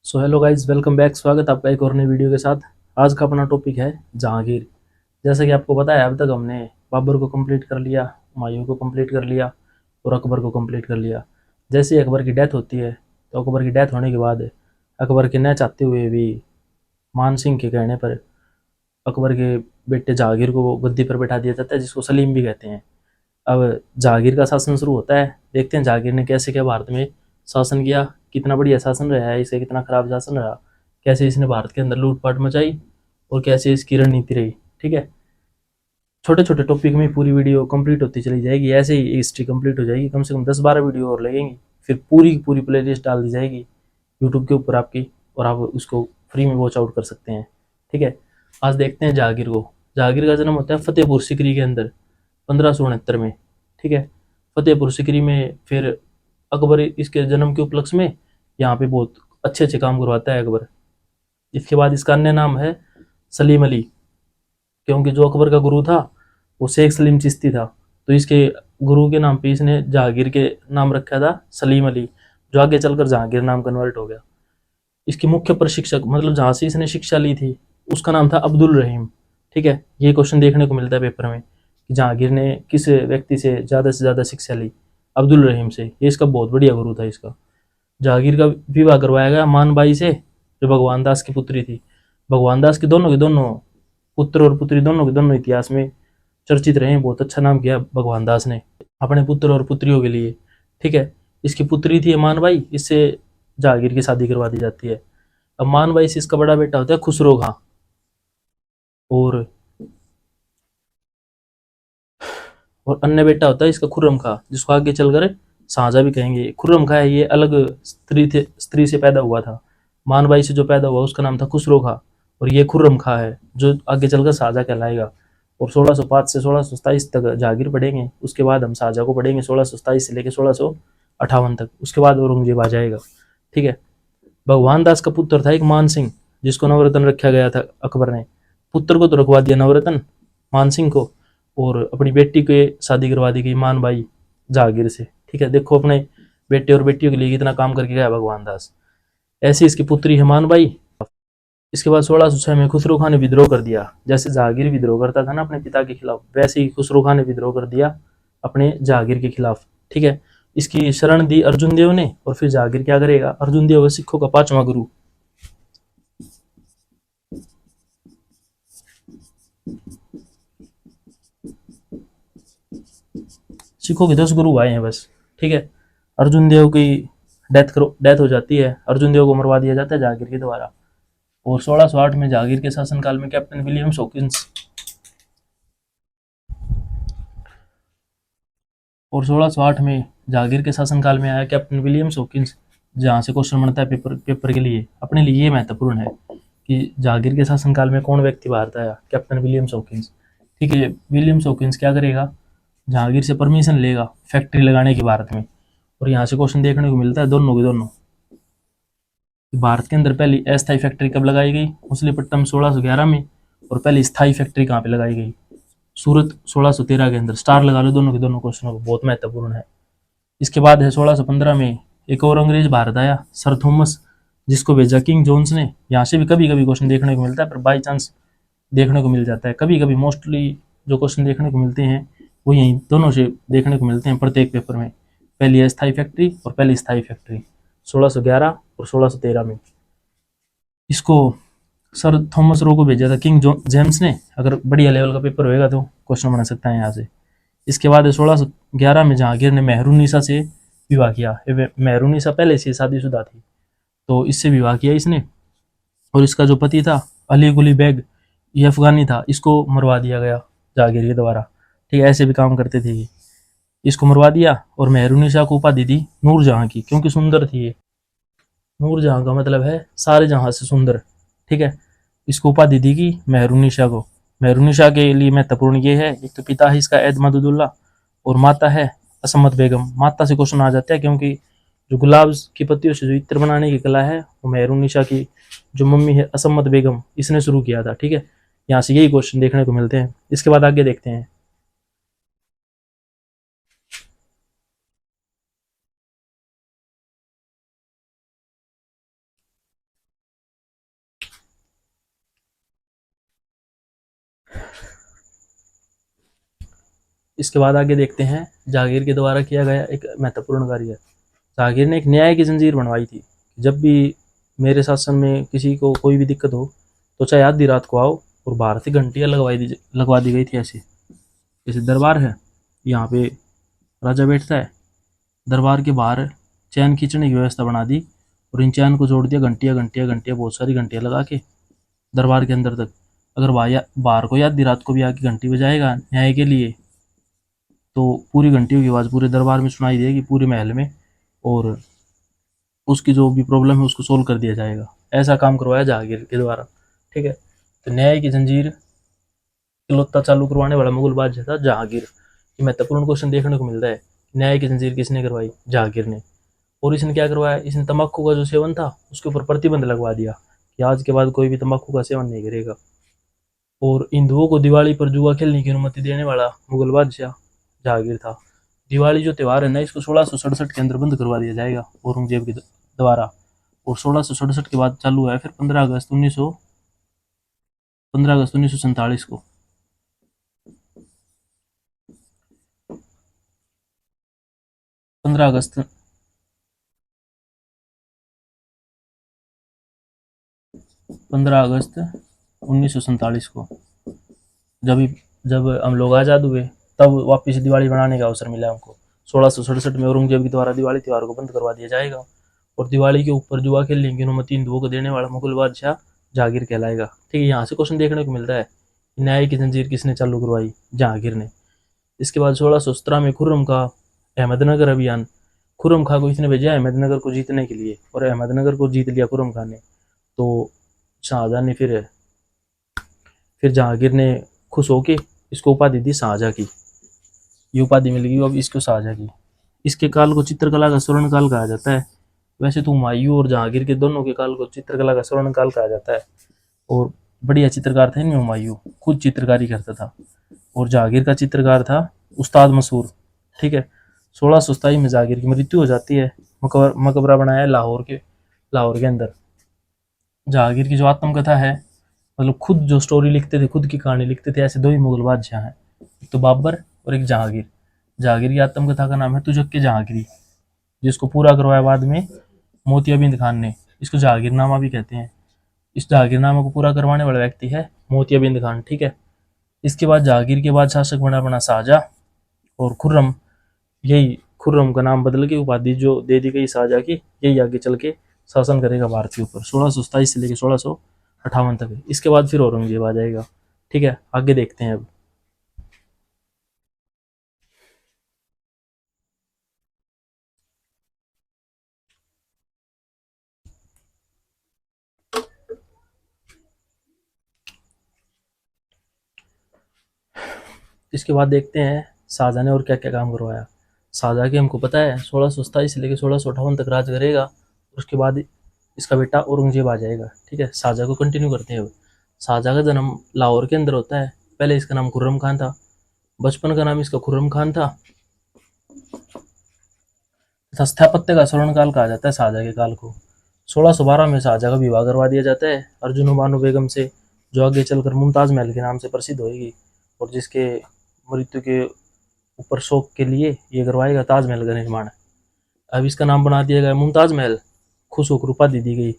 So hello guys, welcome back. स्वागत है आपका एक और नई वीडियो के साथ। आज का अपना टॉपिक है जहांगीर। जैसा कि आपको पता है, अब तक हमने बाबर को कंप्लीट कर लिया, हुमायूं को कंप्लीट कर लिया और अकबर को कंप्लीट कर लिया। जैसे ही अकबर की डेथ होती है तो अकबर की डेथ होने के बाद अकबर के न चाहते हुए भी मान सिंह के कहने पर अकबर के बेटे जहांगीर को वो गद्दी पर बैठा दिया जाता है, जिसको सलीम भी कहते हैं। अब जहांगीर का शासन शुरू होता है। देखते हैं जहांगीर ने कैसे क्या भारत में शासन किया, कितना बढ़िया शासन रहा है, इसे कितना खराब शासन रहा, कैसे इसने भारत के अंदर लूटपाट मचाई और कैसे इसकी रणनीति रही। ठीक है, छोटे छोटे टॉपिक में पूरी वीडियो कंप्लीट होती चली जाएगी। ऐसे ही हिस्ट्री कंप्लीट हो जाएगी, कम से कम 10-12 वीडियो और लगेंगी। फिर पूरी की पूरी प्ले लिस्ट डाल दी जाएगी यूट्यूब के ऊपर आपकी, और आप उसको फ्री में वॉच आउट कर सकते हैं। ठीक है, आज देखते हैं जहांगीर को। जहांगीर का जन्म होता है फतेहपुर सिकरी के अंदर 1569 में। ठीक है, फतेहपुर सिकरी में फिर अकबर इसके जन्म के उपलक्ष्य में यहाँ पे बहुत अच्छे अच्छे काम करवाता है अकबर। इसके बाद इसका अन्य नाम है सलीम अली, क्योंकि जो अकबर का गुरु था वो शेख सलीम चिश्ती था, तो इसके गुरु के नाम पे इसने जहांगीर के नाम रखा था सलीम अली, जो आगे चलकर जहांगीर नाम कन्वर्ट हो गया। इसके मुख्य प्रशिक्षक, मतलब जहाँ से इसने शिक्षा ली थी, उसका नाम था अब्दुल रहीम। ठीक है, ये क्वेश्चन देखने को मिलता है पेपर में कि जहांगीर ने किस व्यक्ति से ज़्यादा शिक्षा ली। अब्दुल रहीम से। ये इसका बहुत बढ़िया गुरु था इसका। जहांगीर का विवाह करवाया गया मानबाई से, जो भगवान दास की पुत्री थी। भगवान दास के दोनों पुत्र और पुत्री दोनों के दोनों इतिहास में चर्चित रहे हैं। बहुत अच्छा नाम किया भगवान दास ने अपने पुत्र और पुत्रियों के लिए। ठीक है, इसकी पुत्री थी मानबाई, इससे जहांगीर की शादी करवा दी जाती है। अब मानबाई से इसका बड़ा बेटा होता है खुसरो खां, और अन्य बेटा होता है इसका खुर्रम खां, जिसको आगे चलकर शाहजहां भी कहेंगे। खुर्रम खां है, ये अलग स्त्री से पैदा हुआ था। मानबाई से जो पैदा हुआ उसका नाम था खुसरो खां, और ये खुर्रम खां है जो आगे चलकर शाहजहां कहलाएगा। और 1605 से 1627 तक जहांगीर पढ़ेंगे, उसके बाद हम शाहजहां को पढ़ेंगे 1627 से लेकर 1658 तक। उसके बाद औरंगजेब आ जाएगा। ठीक है, भगवान दास का पुत्र था एक मान सिंह, जिसको नवरत्न रखा गया था अकबर ने। पुत्र को तो रखवा दिया नवरत्न मान सिंह को, और अपनी बेटी के शादी करवा दी गई मानबाई जहांगीर से। ठीक है, देखो अपने बेटे और बेटियों के लिए कितना काम करके गया भगवान दास। ऐसी इसकी पुत्री है मानबाई। इसके बाद 1606 में खुसरो खान ने विद्रोह कर दिया। जैसे जहांगीर विद्रोह करता था ना अपने पिता के खिलाफ, वैसे ही खुसरो खान ने विद्रोह कर दिया अपने जहांगीर के खिलाफ। ठीक है, इसकी शरण दी अर्जुन देव ने, और फिर जहांगीर क्या करेगा, अर्जुन देव सिखों का 5वां गुरु। सिखों के 10 गुरु आए हैं बस। ठीक है, अर्जुन देव की डेथ हो जाती है, अर्जुन देव को मरवा दिया जाता है जहांगीर के द्वारा। और 1608 में जहांगीर के शासनकाल में कैप्टन विलियम हॉकिंस, और 1608 में जहांगीर के शासनकाल में आया कैप्टन विलियम्स हॉकिंस। जहाँ से क्वेश्चन बनता है पेपर पेपर के लिए, अपने लिए ये महत्वपूर्ण है कि जहांगीर के शासनकाल में कौन व्यक्ति भारत आया, कैप्टन विलियम्स हॉकिंस। ठीक है, विलियम्स हॉकिंस क्या करेगा, जहांगीर से परमिशन लेगा फैक्ट्री लगाने की भारत में। और यहाँ से क्वेश्चन देखने को मिलता है दोनों के दोनों। भारत के अंदर पहली अस्थायी फैक्ट्री कब लगाई गई, मछलीपट्टनम 1611 में, और पहली स्थायी फैक्ट्री कहाँ पे लगाई गई, सूरत 1613 के अंदर। स्टार लगा लो दोनों के दोनों क्वेश्चनों को, बहुत महत्वपूर्ण है। इसके बाद है 1615 में एक और अंग्रेज भारत आया, सर थॉमस, जिसको भेजा किंग जोन्स ने। यहाँ से भी कभी कभी क्वेश्चन देखने को मिलता है, पर बाई चांस देखने को मिल जाता है। कभी कभी मोस्टली जो क्वेश्चन देखने को मिलते हैं वो यही दोनों से देखने को मिलते हैं प्रत्येक पेपर में। पहली अस्थायी फैक्ट्री और पहली स्थायी फैक्ट्री 1611 और 1613 में। इसको सर थॉमस रो को भेजा था किंग जेम्स ने। अगर बढ़िया लेवल का पेपर होएगा तो क्वेश्चन बना सकता है यहाँ से। इसके बाद 1611 में जहांगीर ने मेहरुन्निसा से विवाह किया। मेहरुन्निसा पहले से शादीशुदा थी, तो इससे विवाह किया इसने। और इसका जो पति था अली कुली बेग, ये अफगानी था, इसको मरवा दिया गया जहांगीर के द्वारा। ठीक है, ऐसे भी काम करते थे ये। इसको मरवा दिया और मेहरुन्निसा को उपाधि दी नूरजहां की, क्योंकि सुंदर थी ये। नूरजहां का मतलब है सारे जहां से सुंदर। ठीक है, इसको उपाधि दी गई मेहरुन्निसा को। मेहरुन्निसा के लिए महत्वपूर्ण ये है, एक तो पिता है इसका ऐद मददुल्ला, और माता है असम्मत बेगम। माता से क्वेश्चन आ जाता है, क्योंकि जो गुलाब की पत्तियों से जो इत्र बनाने की कला है वो मेहरुन्निसा की जो मम्मी है असम्मत बेगम, इसने शुरू किया था। ठीक है, यहाँ से यही क्वेश्चन देखने को मिलते हैं। इसके बाद आगे देखते हैं। इसके बाद आगे देखते हैं जहांगीर के द्वारा किया गया एक महत्वपूर्ण कार्य। जहांगीर ने एक न्याय की जंजीर बनवाई थी। जब भी मेरे शासन में किसी को कोई भी दिक्कत हो तो चाहे आधी रात को आओ, और बाहर से घंटियां लगवा दी गई थी। ऐसे जैसे दरबार है, यहाँ पे राजा बैठता है, दरबार के बाहर चैन खींचने की व्यवस्था बना दी, और इन चैन को जोड़ दिया घंटियां घंटियां घंटियां, बहुत सारी घंटियां लगा के दरबार के अंदर तक। अगर बाहर को आधी रात को भी आके घंटी बजाएगा न्याय के लिए, तो पूरी घंटियों की आवाज़ पूरे दरबार में सुनाई देगी, पूरे महल में, और उसकी जो भी प्रॉब्लम है उसको सोल्व कर दिया जाएगा। ऐसा काम करवाया जहांगीर के द्वारा। ठीक है, तो न्याय की जंजीर इकलौता चालू करवाने वाला मुगल बादशाह था जहांगीर। ये महत्वपूर्ण क्वेश्चन देखने को मिलता है। न्याय की जंजीर किसने करवाई? जहांगीर ने। और इसने क्या करवाया? इसने तंबाकू का जो सेवन था उसके ऊपर प्रतिबंध लगवा दिया कि आज के बाद कोई भी तंबाकू का सेवन नहीं करेगा। और हिंदुओं को दिवाली पर जुआ खेलने की अनुमति देने वाला मुगल बादशाह जहांगीर था। दिवाली जो त्यौहार है ना, इसको 1667 के अंदर बंद करवा दिया जाएगा औरंगजेब के द्वारा। और 1667 के बाद चालू है फिर 15 अगस्त 1947 को। 15 अगस्त 1947 को जब जब हम लोग आज़ाद हुए, तब वापस दिवाली बनाने का अवसर मिला हमको। 1667 में औरंगजेब के द्वारा दिवाली त्यौहार को बंद करवा दिया जाएगा, और दिवाली के ऊपर जुआ खेलने की अनुमति हिंदुओं को देने वाला मुगल बादशाह जहांगीर कहलाएगा। ठीक है, यहाँ से क्वेश्चन देखने को मिलता है, न्याय की जंजीर किसने चालू करवाई? जहांगीर ने। इसके बाद 1617 में खुर्रम का अहमदनगर अभियान। खुर्रम खां को इसने भेजा अहमदनगर को जीतने के लिए, और अहमदनगर को जीत लिया खुर्रम खां ने। तो शाहजहां ने फिर जहांगीर ने खुश होके इसको उपाधि दी शाहजहां की। ये उपाधि मिल गई अब इसको शाहजहां की। इसके काल को चित्रकला का स्वर्ण काल कहा जाता है। वैसे तो हुमायूं और जहांगीर के दोनों के काल को चित्रकला का स्वर्ण काल कहा जाता है। और बढ़िया चित्रकार थे इनमें हुमायूं, खुद चित्रकारी करता था। और जहांगीर का चित्रकार था उस्ताद मसूर। ठीक है, 1627 में जहांगीर की मृत्यु हो जाती है। मकबरा बनाया है लाहौर के अंदर। जहांगीर की जो आत्मकथा है, मतलब खुद जो स्टोरी लिखते थे, खुद की कहानी लिखते थे, ऐसे दो ही मुगल बादशाह हैं, एक तो बाबर और एक जहांगीर। जहांगीर की आत्मकथा का नाम है तुजक जहांगीरी, जिसको पूरा करवाया बाद में मोतियाबिंद खान ने। इसको जहांगीरनामा भी कहते हैं। इस जहांगीरनामा को पूरा करवाने वाला व्यक्ति है मोतियाबिंद खान। ठीक है, इसके बाद जहांगीर के बाद शासक बना शाहजहां और खुर्रम। यही खुर्रम का नाम बदल के उपाधि जो दे दी गई शाहजहां की, यही आगे चल के शासन करेगा भारत के ऊपर 1627 से लेकर 1658 तक। इसके बाद फिर औरंगजेब आ जाएगा। ठीक है, आगे देखते हैं अब। इसके बाद देखते हैं शाहजहां ने और क्या क्या काम करवाया। शाहजहां के हमको पता है 1627 से लेकर 1658 तक राज करेगा। उसके बाद इसका बेटा औरंगजेब आ जाएगा। ठीक है, शाहजहां को कंटिन्यू करते हैं अब। शाहजहां का जन्म लाहौर के अंदर होता है। पहले इसका नाम खुर्रम खान था, बचपन का नाम इसका खुर्रम खान था, तथा स्थापत्य का स्वर्णकाल कहा जाता है शाहजहां के काल को। 1612 में शाहजहां का विवाह करवा दिया जाता है अर्जुन बानो बेगम से, जो आगे चलकर मुमताज महल के नाम से प्रसिद्ध होगी, और जिसके मृत्यु के ऊपर शोक के लिए ये करवाएगा ताजमहल का निर्माण। अब इसका नाम बना दिया गया मुमताज महल। खुश होकर उपाधि दी गई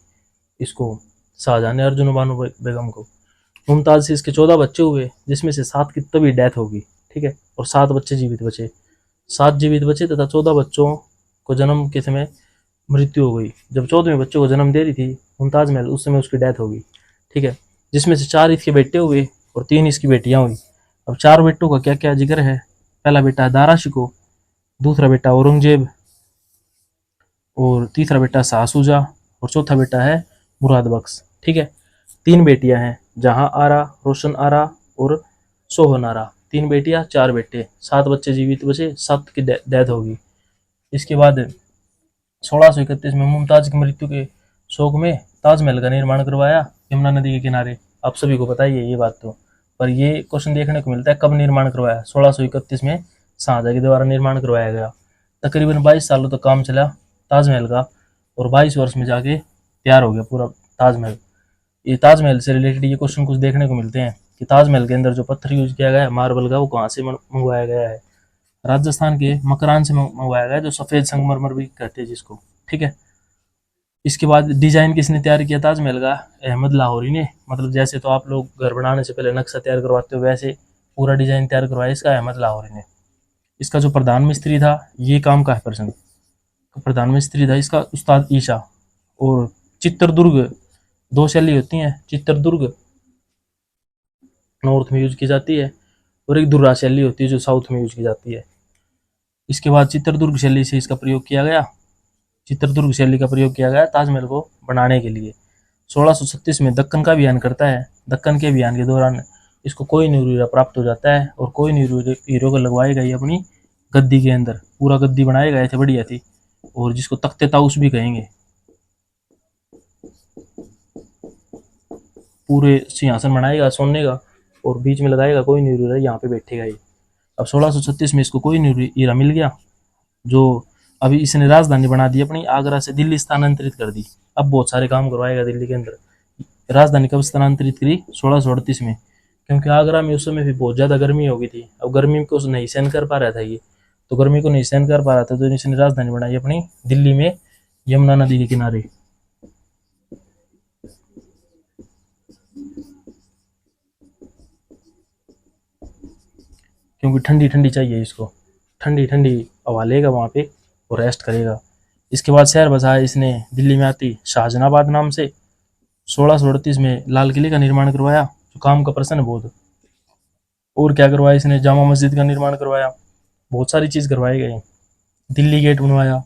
इसको शाहजहां ने अर्जुन बानो बेगम को। मुमताज से इसके 14 बच्चे हुए, जिसमें से 7 की तभी डेथ होगी। ठीक है, और 7 बच्चे जीवित बचे। 7 जीवित बचे तथा 14 बच्चों को जन्म के समय मृत्यु हो गई। जब 14वें बच्चे को जन्म दे रही थी मुमताज महल, उस समय उसकी डेथ हो गई। ठीक है, जिसमें से 4 इसके बेटे हुए और 3 इसकी बेटियां हुई। अब 4 बेटों का क्या क्या जिक्र है। पहला बेटा है दारा शिकोह, दूसरा बेटा औरंगजेब, और तीसरा बेटा शाह शुजा, और चौथा बेटा है मुराद बख्श। ठीक है, 3 बेटियां हैं, जहां आरा, रोशन आरा और सोहन आरा। 3 बेटियां 4 बेटे, 7 बच्चे जीवित बचे, 7 की डेथ होगी। इसके बाद 1631 में मुमताज की मृत्यु के शोक में ताजमहल का निर्माण करवाया यमुना नदी के किनारे। आप सभी को पता ही है ये बात तो, पर ये क्वेश्चन देखने को मिलता है कब निर्माण करवाया। 1631 में शाहजहां के द्वारा निर्माण करवाया गया। तकरीबन 22 सालों तक काम चला ताजमहल का, और 22 वर्ष में जाके तैयार हो गया पूरा ताजमहल। ये ताजमहल से रिलेटेड ये क्वेश्चन कुछ देखने को मिलते हैं कि ताजमहल के अंदर जो पत्थर यूज किया गया है मार्बल का, वो कहाँ से मंगवाया गया है। राजस्थान के मकरान से मंगवाया गया, जो सफेद संगमरमर भी कहते हैं जिसको, ठीक है। इसके बाद डिजाइन किसने तैयार किया ताजमहल का? अहमद लाहौरी ने। मतलब जैसे तो आप लोग घर बनाने से पहले नक्शा तैयार करवाते हो, वैसे पूरा डिजाइन तैयार करवाया इसका अहमद लाहौरी ने। इसका जो प्रधान मिस्त्री था, ये काम का है पर्सन, प्रधान मिस्त्री था इसका उस्ताद ईशा। और चित्रदुर्ग, दो शैली होती हैं, चित्रदुर्ग नॉर्थ में यूज की जाती है और एक दुर्रा शैली होती है जो साउथ में यूज की जाती है। इसके बाद चित्रदुर्ग शैली से इसका प्रयोग किया गया, चित्रदुर्ग शैली का प्रयोग किया गया ताजमहल को बनाने के लिए। 1636 में दक्कन का अभियान करता है। दक्कन के अभियान के दौरान इसको कोई हीरा प्राप्त हो जाता है और कोई हीरो को लगवाएगा ये अपनी गद्दी के अंदर, पूरा गद्दी बनाए गए थे, बढ़िया थी, और जिसको तख्ते ताउस भी कहेंगे। पूरे सिंहासन बनाएगा सोने का और बीच में लगाएगा कोई हीरा, यहाँ पे बैठेगा ये। अब 1636 में इसको कोई हीरा मिल गया, जो अभी इसने राजधानी बना दी अपनी, आगरा से दिल्ली स्थानांतरित कर दी। अब बहुत सारे काम करवाएगा दिल्ली के अंदर। राजधानी कब स्थानांतरित करी? 1638 में, क्योंकि आगरा में उस समय भी बहुत ज़्यादा गर्मी हो गई थी। अब गर्मी को नहीं सहन कर पा रहा था ये, तो गर्मी को नहीं सहन कर पा रहा था, तो इसने राजधानी बनाई अपनी दिल्ली में, यमुना नदी के किनारे। क्योंकि ठंडी ठंडी चाहिए इसको, ठंडी ठंडी हवा लेगा वहाँ पे और रेस्ट करेगा। इसके बाद शहर बसाया इसने दिल्ली में आती शाहजहानाबाद नाम से। 1638 में लाल किले का निर्माण करवाया, जो काम का प्रश्न है बहुत। और क्या करवाया इसने? जामा मस्जिद का निर्माण करवाया, बहुत सारी चीज़ करवाई गई। दिल्ली गेट बनवाया,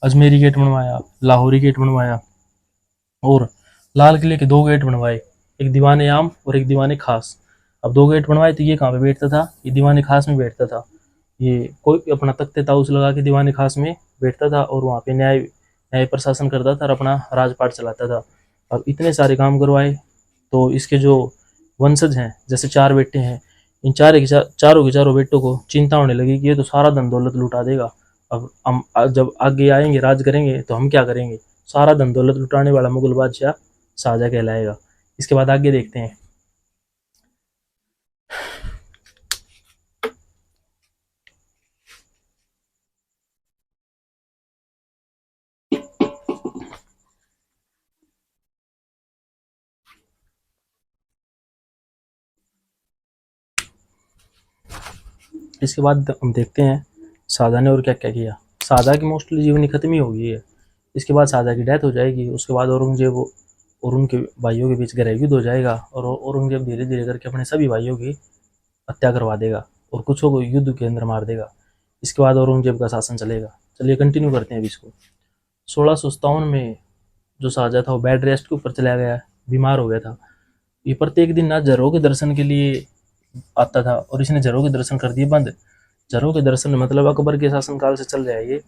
अजमेरी गेट बनवाया, लाहौरी गेट बनवाया, और लाल किले के 2 गेट बनवाए, एक दीवाने आम और एक दीवाने खास। अब 2 गेट बनवाए तो ये कहाँ पे बैठता था? ये दीवाने खास में बैठता था। ये कोई अपना तख्ते ताउस लगा के दीवाने खास में बैठता था और वहाँ पे न्याय प्रशासन करता था और अपना राजपाट चलाता था। अब इतने सारे काम करवाए, तो इसके जो वंशज हैं, जैसे 4 बेटे हैं, इन चारों के चारों बेटों को चिंता होने लगी कि ये तो सारा धन दौलत लुटा देगा। अब हम जब आगे आएंगे, राज करेंगे, तो हम क्या करेंगे? सारा धन दौलत लुटाने वाला मुगल बादशाह शाहजहां कहलाएगा। इसके बाद आगे देखते हैं। इसके बाद हम देखते हैं शाहजहां ने और क्या क्या किया। शाहजहां की मोस्टली जीवनी खत्म ही हो गई है। इसके बाद शाहजहां की डेथ हो जाएगी। उसके बाद औरंगजेब और उनके भाइयों के बीच गृह युद्ध हो जाएगा और औरंगजेब धीरे धीरे करके अपने सभी भाइयों की हत्या करवा देगा और कुछों को युद्ध के अंदर मार देगा। इसके बाद औरंगजेब का शासन चलेगा। चलिए कंटिन्यू करते हैं अभी इसको। 1657 में जो शाहजहां था वो बेड रेस्ट के ऊपर चला गया, बीमार हो गया था। ये प्रत्येक दिन ना जरों के दर्शन के लिए आता था और इसने जरों के दर्शन कर दिए बंद। जरों के दर्शन मतलब अकबर के शासनकाल से चल रहा है ये।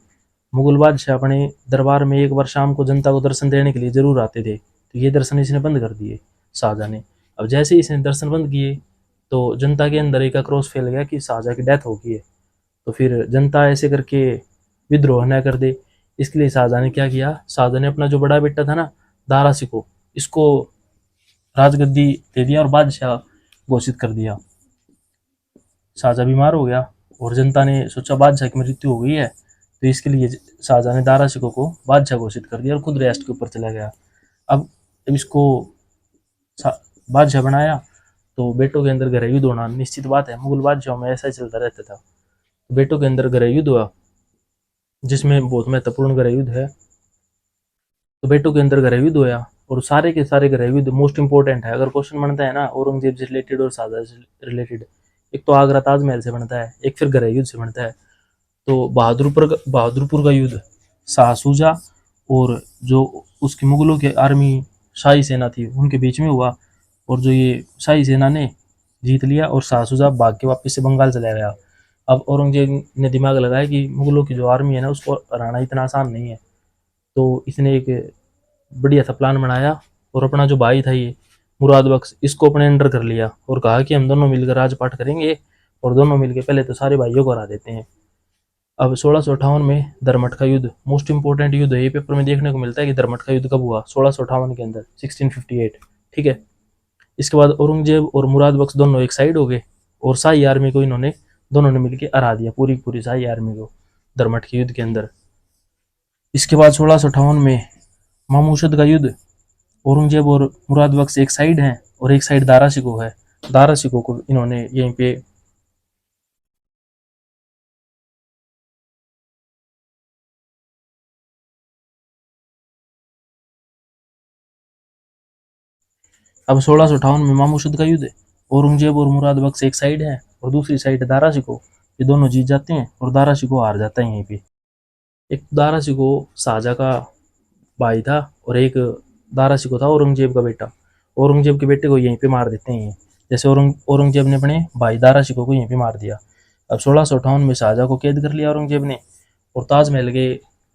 मुगल बादशाह अपने दरबार में एक बार शाम को जनता को दर्शन देने के लिए जरूर आते थे, तो ये दर्शन इसने बंद कर दिए शाहजहां ने। अब जैसे ही इसने दर्शन बंद किए तो जनता के अंदर एक आक्रोश फैल गया कि शाहजहां की डेथ हो गई है, तो फिर जनता ऐसे करके विद्रोह न कर दे, इसके लिए शाहजहां ने क्या किया? शाहजहां ने अपना जो बड़ा बेटा था ना, दारा शिकोह, इसको राजगद्दी दे दिया और बादशाह घोषित कर दिया। शाहजहां बीमार हो गया और जनता ने सोचा बादशाह की मृत्यु हो गई है, तो इसके लिए शाहजहां ने दारा शिकोह को बादशाह घोषित कर दिया और खुद रेस्ट के ऊपर चला गया। अब इसको बादशाह बनाया तो बेटों के अंदर गृह युद्ध होना निश्चित बात है। मुगल बादशाहों में ऐसा ही चलता रहता था। बेटों के अंदर गृह युद्ध हुआ, जिसमें बहुत महत्वपूर्ण गृह युद्ध है। तो बेटों के अंदर गृह युद्ध हुआ और सारे के सारे गृह युद्ध मोस्ट इंपॉर्टेंट है। अगर क्वेश्चन बनता है ना औरंगजेब से रिलेटेड और शाहजहां से रिलेटेड, एक तो आगरा ताजमहल से बनता है, एक फिर गृह युद्ध से बनता है। तो बहादुरपुर का युद्ध शाह सूजा और जो उसकी मुगलों की आर्मी शाही सेना थी उनके बीच में हुआ, और जो ये शाही सेना ने जीत लिया और शाह सूजा भाग के वापस से बंगाल चला गया। अब औरंगजेब ने दिमाग लगाया कि मुगलों की जो आर्मी है ना उसको हराना इतना आसान नहीं है, तो इसने एक बढ़िया सा प्लान बनाया और अपना जो भाई था ये मुराद बख्श, इसको अपने अंडर कर लिया और कहा कि हम दोनों मिलकर राजपाट करेंगे और दोनों मिलकर पहले तो सारे भाइयों को हरा देते हैं। अब 1658 में दरमट का युद्ध मोस्ट इंपोर्टेंट युद्ध है। ये पेपर में देखने को मिलता है कि दरमट का युद्ध कब हुआ? 1658 के अंदर, 1658, ठीक है। इसके बाद औरंगजेब और मुराद बख्श दोनों एक साइड हो गए और शाही आर्मी को इन्होंने दोनों ने मिलकर हरा दिया पूरी की पूरी शाही आर्मी को दरमट के युद्ध के अंदर। इसके बाद 1658 में मामूशद का युद्ध, औरंगजेब और मुराद बख्श एक साइड हैं और एक साइड दारा शिकोह है। दारा शिकोह को इन्होंने यहीं पे अब 1658 में मामूशद का युद्ध, औरंगजेब और मुराद बख्श एक साइड है और दूसरी साइड दारा शिकोह। ये दोनों जीत जाते हैं और दारा शिकोह हार जाता है यहीं पे। एक दारा शिकोह शाहजहां का भाई था और एक दारा शिकोह था औरंगजेब का बेटा। औरंगजेब के बेटे को यहीं पे मार देते हैं। जैसे औरंगजेब ने अपने भाई दारा शिकोह को यहीं पे मार दिया। अब 1658 में शाहजहां को कैद कर लिया औरंगजेब ने और ताजमहल के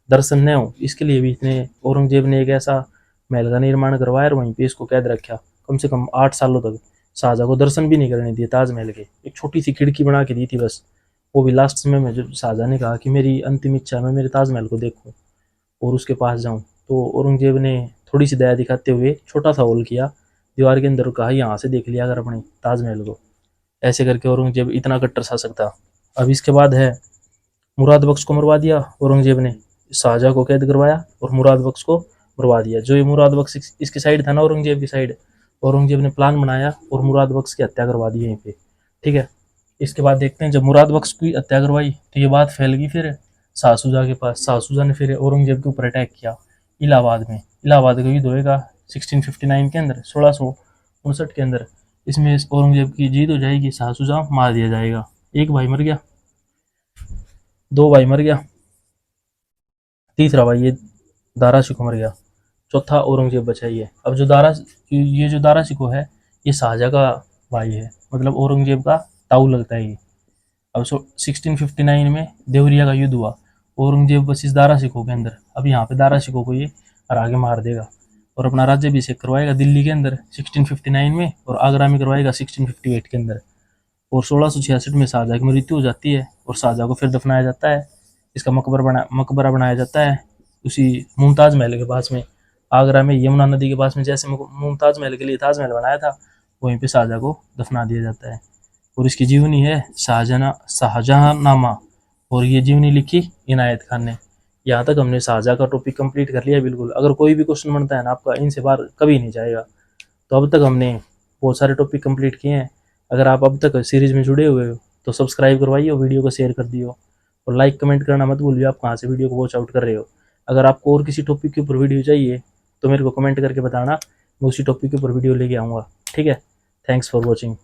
दर्शन न हो इसके लिए भी इतने औरंगजेब ने एक ऐसा महल का निर्माण करवाया और वहीं पे इसको कैद रखा कम से कम 8 सालों तक। शाहजहां को दर्शन भी नहीं करने दिए ताजमहल के, एक छोटी सी खिड़की बना के दी थी बस, वो भी लास्ट समय में जब शाहजहां ने कहा कि मेरी अंतिम इच्छा मैं मेरे ताजमहल को देखूं और उसके पास जाऊं, तो औरंगजेब ने थोड़ी सी दया दिखाते हुए छोटा सा होल किया दीवार के अंदर, कहा यहाँ से देख लिया अगर अपने ताजमहल को। ऐसे करके औरंगजेब इतना कट्टर शासक था। अब इसके बाद है मुराद बख्श को मरवा दिया औरंगजेब ने, शाहजहां को कैद करवाया और मुराद बख्श को मरवा दिया। जो ये मुराद बख्श इसकी साइड था ना औरंगजेब की साइड, औरंगजेब ने प्लान बनाया और मुराद बख्श की हत्या करवा दी यहीं पे। ठीक है, इसके बाद देखते हैं जब मुराद बख्श की हत्या करवाई तो ये बात फैल गई फिर शाह शुजा के पास। शाह शुजा ने फिर औरंगजेब के ऊपर अटैक किया इलाहाबाद में। इलाहाबाद का युद्ध होएगा 1659 के अंदर, 1659 के अंदर। इसमें औरंगजेब की जीत हो जाएगी, शाह शुजा मार दिया जाएगा। एक भाई मर गया, दो भाई मर गया, तीसरा भाई ये दारा शिकोह मर गया, चौथा औरंगजेब बचा ही है। अब जो दारा शिकोह है ये शाहजहां का भाई है, मतलब औरंगजेब का ताऊ लगता है ये। अब 1659 में देवरिया का युद्ध हुआ, औरंगजेब बस इस दारा शिकोह के अंदर। अब यहाँ पे दारा शिकोह को ये हरा के मार देगा और अपना राज्याभिषेक करवाएगा दिल्ली के अंदर 1659 में और आगरा में करवाएगा 1658 के अंदर। और 1666 में शाहजहां की मृत्यु हो जाती है और शाहजहां को फिर दफनाया जाता है। इसका मकबरा बनाया जाता है उसी मुमताज महल के पास में, आगरा में यमुना नदी के पास में। जैसे मुमताज महल के लिए ताजमहल बनाया था वहीं पे शाहजहां को दफना दिया जाता है। और इसकी जीवनी है शाहजहांनामा, और ये जीवनी लिखी इनायत खान ने। यहाँ तक हमने शाहजहां का टॉपिक कंप्लीट कर लिया बिल्कुल। अगर कोई भी क्वेश्चन बनता है ना आपका, इनसे बाहर कभी नहीं जाएगा। तो अब तक हमने बहुत सारे टॉपिक कंप्लीट किए हैं। अगर आप अब तक सीरीज में जुड़े हुए हो तो सब्सक्राइब करवाइए, वीडियो को शेयर कर दियो और लाइक कमेंट करना मत भूलिए आप कहाँ से वीडियो को वॉच आउट कर रहे हो। अगर आपको और किसी टॉपिक के ऊपर वीडियो चाहिए तो मेरे को कमेंट करके बताना, मैं उसी टॉपिक के ऊपर वीडियो लेके आऊँगा। ठीक है, थैंक्स फॉर वॉचिंग।